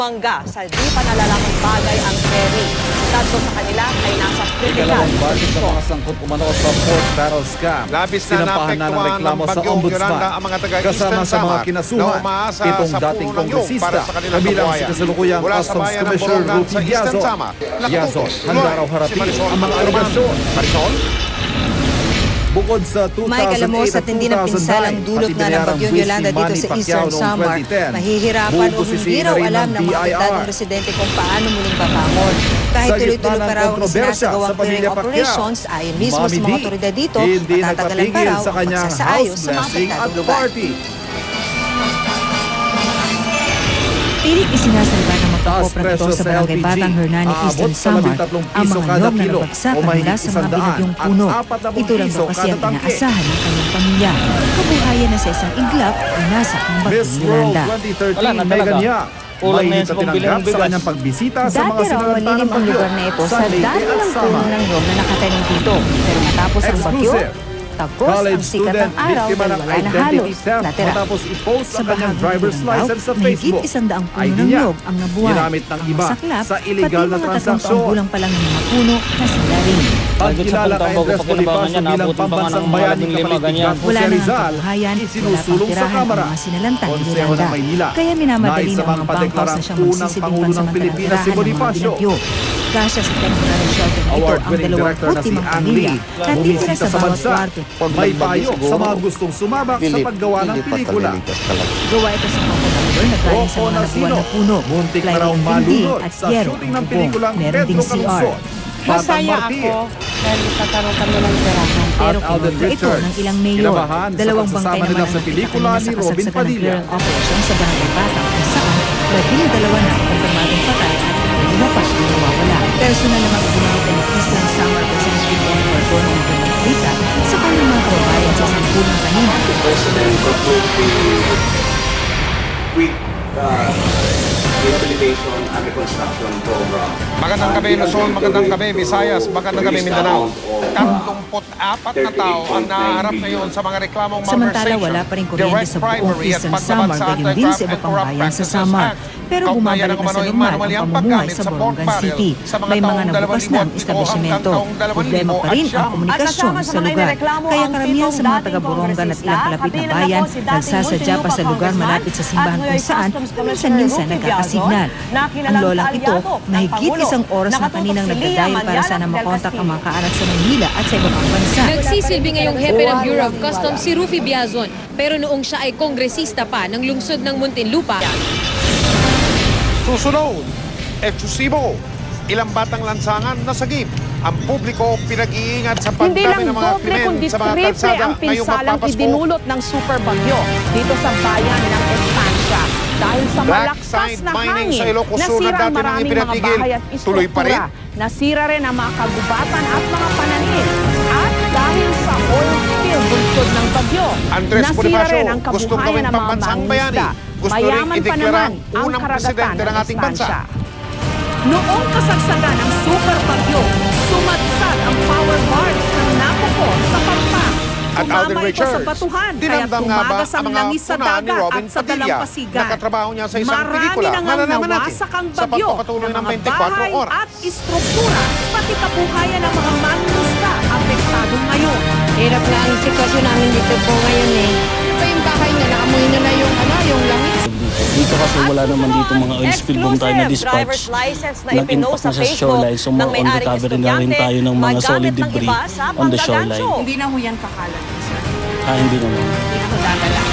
Mangga sa di pa nalalamang bagay ang ferry. Tatlo sa kanila ay nasa critical Ikalawang batch ng kondisyon. mga sangkot umano sa port barrel scam. Labis na Sinampahan na ng naapektuhan reklamo ng sa bagyong ombudsman. Yolanda ang mga taga Kasama Eastern sa mga Samar kinasuhan, na umaasa pitong sa dating puno ng iyong kongresista, para sa kanilang kabilang si kabuhayan. kasalukuyang Mula sa Customs bayan ng Commissioner Borongan Rufi sa Eastern Biazon. Samar. Biazon, handa raw harapin ang mga alegasyon. Marisol? Bukod sa 2008 Mike, alam mo, sa tindi ng pinsalang dulot nga ng bagyong Yolanda dito sa Eastern Samar, mahihirapan o hindi raw alam ng mga apektadong residente kung paano muling babangon. Kahit Sa tuloy-tuloy gitna ng pa raw ang kontrobersya sinasagawang sa pamilya clearing Pacquiao, operations, ayon mismo sa Mami mga D, otoridad dito, hindi matatagalan pa nagpapigil raw sa ang kanyang pagsasaayos house sa mga blessing at apektadong lugar. party. Pilit isinasalba ng Taas magkakopra presyo nito sa sa barangay LPG, Batang Hernani, aabot Eastern sa Samar, 13 ang piso mga kada nyog na kilo nabagsak o mahigit mula sa mga 100 binagyong at puno. 40 Ito lang piso daw kasi kada ang tangke. inaasahan ng kanyang pamilya. Kabuhayan na sa isang iglap, inasak ng Miss bagyong World Yolanda. 2013, Wala na Megan talaga. Yap. Kulang na yan Mainit sa na pambili tinanggap ng sa bigas. kanyang pagbisita sa mga Dati raw sinalanta malilim ng ang bagyo lugar na ito sa sa Leyte dami at ng puno Samar. ng nyog na nakatanim dito. Pero matapos ang bagyo, Exclusive. tagos ang College sikat student ng araw biktima dahil ng wala na identity halos theft natira. matapos i-post Sa ang kanyang bahagi driver's ng license sa mahigit Facebook. 100 puno ID ng niya, nyog ang nabuhay. ginamit ng Ang iba masaklap, sa illegal na pati mga 3 transaksyon. taong gulang pa lang ng mga puno na sila rin. Pagkilala kay Andres Bonifacio bilang pambansang bayani kapalitigan Wala Jose na Rizal, ang kabuhayan, wala pang isinusulong sa tirahan ang kamara. mga sinalantang ni Konseho ng Yolanda. Maynila, Kaya minamadali nais ng namang mga bankhouse padeklarang na siyang unang magsisilbing Pangulo ng pansamantalang Pilipinas si tirahan ng mga Bonifacio. binagyo. Kasya sa temporary shelter na ito ang Award-winning director na si 25 Ang pamilya Lee, na titira bumisita sa sa bawat bansa. kwarto. May payo sa mga gustong sumabak sa paggawa ng pelikula. Gawa ito sa komputador na galing sa Rocco mga nakuha Nasino, na puno. muntik na Sliding raw hindi malunod at sa yero shooting ng ang bubong. pelikulang Meron Pedro ding CR. Calungsod. Masaya ako dahil nagkakaroon kami ng tirahan. Pero At Alden kinontra ito Richards, ng ilang mayor. kinabahan sa Dalawang pagsasama bangkay nila naman sa ang pelikula nakita ni kanina sa Robin kasagsagan ng Padilla. clearance operation sa barangay Batang kung saan 12 na ang kumpirmadong patay at 1 pa ang nawawala. Personal naman ginamit ng Eastern Samar Representative Tony Barbono ang balita sa kanyang mga kababayan sa isang pulang kanina. President approved the quick rehabilitation and reconstruction program. Magandang gabi Luzon, magandang gabi Visayas, magandang gabi Mindanao. 34 na tao ang naharap ngayon sa mga reklamong Samantala, wala pa rin kuryente sa buong Eastern Samar, gayon din sa iba pang bayan sa Samar. Pero bumabalik na sa normal ang pamumuhay sa Borongan City. May mga nabukas ng establishmento. Problema pa rin ang komunikasyon sa lugar. Kaya karamihan sa mga taga-Borongan at ilang palapit na bayan nagsasadya pa sa lugar malapit sa simbahan kung saan paminsan-minsan nagkakasignal. Ang lolang ito, mahigit 1 oras na kaninang nagdadayon para sana makontak ang mga kaanak sa Manila at sa iba pang bansa. Nagsisilbi ngayong hepe ng Bureau of Customs si Rufi Biazon, pero noong siya ay kongresista pa ng lungsod ng Muntinlupa. Susunod, eksklusibo, ilang batang lansangan na sagip. Ang publiko pinag-iingat sa Hindi pagdami lang ng mga doble krimen kundi sa mga triple kalsada ang ngayong pinsalang magpapasko. idinulot ng super bagyo dito sa bayan ng Estancia. Dahil sa Black malakas side na mining hangin, sa Ilocos Sur na nasira ang dati nang maraming mga ipinatigil. bahay at Tuloy pa rin? istruktura. Nasira rin ang mga kagubatan at mga pananim. At dahil sa oil spill bunsod ng bagyo, Andres nasira Bonifacio, rin ang gustong kabuhayan gawing ng mga pambansang bayani. mangingisda. Gusto rin Mayaman pa ideklara naman ang unang karagatan presidente ng ating bansa. Estancia. Noong kasagsagan ng super bagyo, sumadsad ang power bars ng Napoco sa Pampang. At Alden Tumama ito Richards, sa batuhan, kaya dinamdam nga ba tumagas ang ang mga langis sa unahan ni dagat Robin at sa Padilla dalampasigan. na katrabaho niya sa isang Marami pelikula? na nga Malalaman natin nawasak ang sa bagyo pagpapatuloy ng ng mga 24 bahay oras. at istruktura, pati kabuhayan ng mga mangingisda apektado ngayon. Hirap na ang sitwasyon namin dito po ngayon eh. Ano pa yung bahay na naamoy na yung langis? Dito kasi wala naman dito mga oil spill boom tayo na Exclusive driver's dispatch. license na Nag-impact ipinost sa na sa Facebook shoreline, so ng mga on may-aring recovery na rin estudyante, tayo ng mga magamit solid ng debris iba sa on the shoreline. paggagancho. Hindi na ho yan kakalat, sir. Hindi naman. Hindi na ho dadala.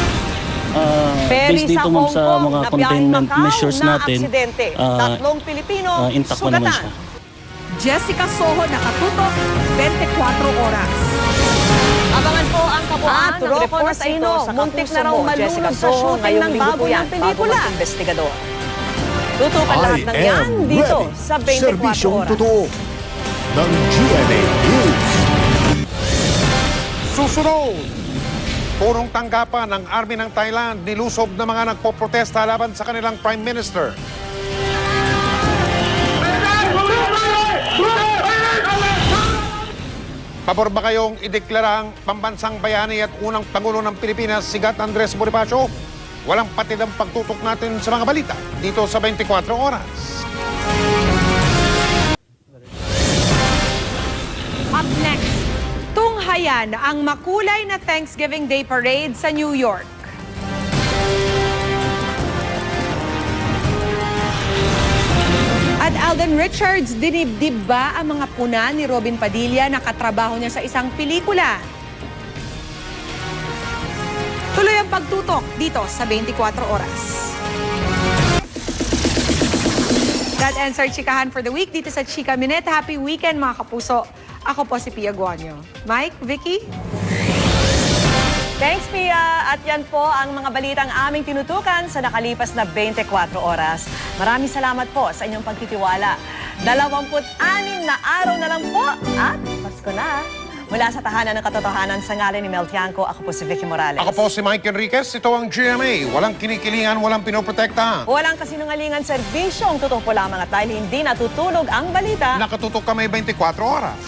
Ferry Based dito sa ma'am Hong sa Kong mga na biyaheng containment Macau measures na natin, aksidente. Tatlong Pilipino intact pa naman sugatan. siya. Jessica Soho nakatutok 24 oras. Abangan po ang kabuuan At ng Rocco report Nasino, sa muntik kapuso na raw mo, malunod Jessica sa Soho, shooting ngayong ng linggo baboy yan, ng pelikula. bago investigador. Tutukan lahat ng yan dito sa 24 oras. ng GMA News. Susunod, punong tanggapan ng Army ng Thailand nilusob na mga nagpoprotesta laban sa kanilang Prime Minister. Pabor ba kayong ideklarang pambansang bayani at unang Pangulo ng Pilipinas, Sigat Andres Bonifacio? Walang patid ang pagtutok natin sa mga balita dito sa 24 oras. Up next, tunghayan ang makulay na Thanksgiving Day Parade sa New York. At Alden Richards, dinibdib ba ang mga puna ni Robin Padilla na katrabaho niya sa isang pelikula? Tuloy ang pagtutok dito sa 24 oras. That ends our chikahan for the week dito sa Chika Minute. Happy weekend mga kapuso. Ako po si Pia Guanyo. Mike, Vicky? Thanks, Pia! At yan po ang mga balitang aming tinutukan sa nakalipas na 24 oras. Maraming salamat po sa inyong pagtitiwala. 26 na araw na lang po at Pasko na. Mula sa Tahanan ng Katotohanan sa ngalan ni Mel Tiangco, ako po si Vicky Morales. Ako po si Mike Enriquez. Ito ang GMA. Walang kinikilingan, walang pinoprotekta. Walang kasinungalingan serbisyong totoo po lamang at dahil hindi natutulog ang balita. Nakatutok kami 24 oras.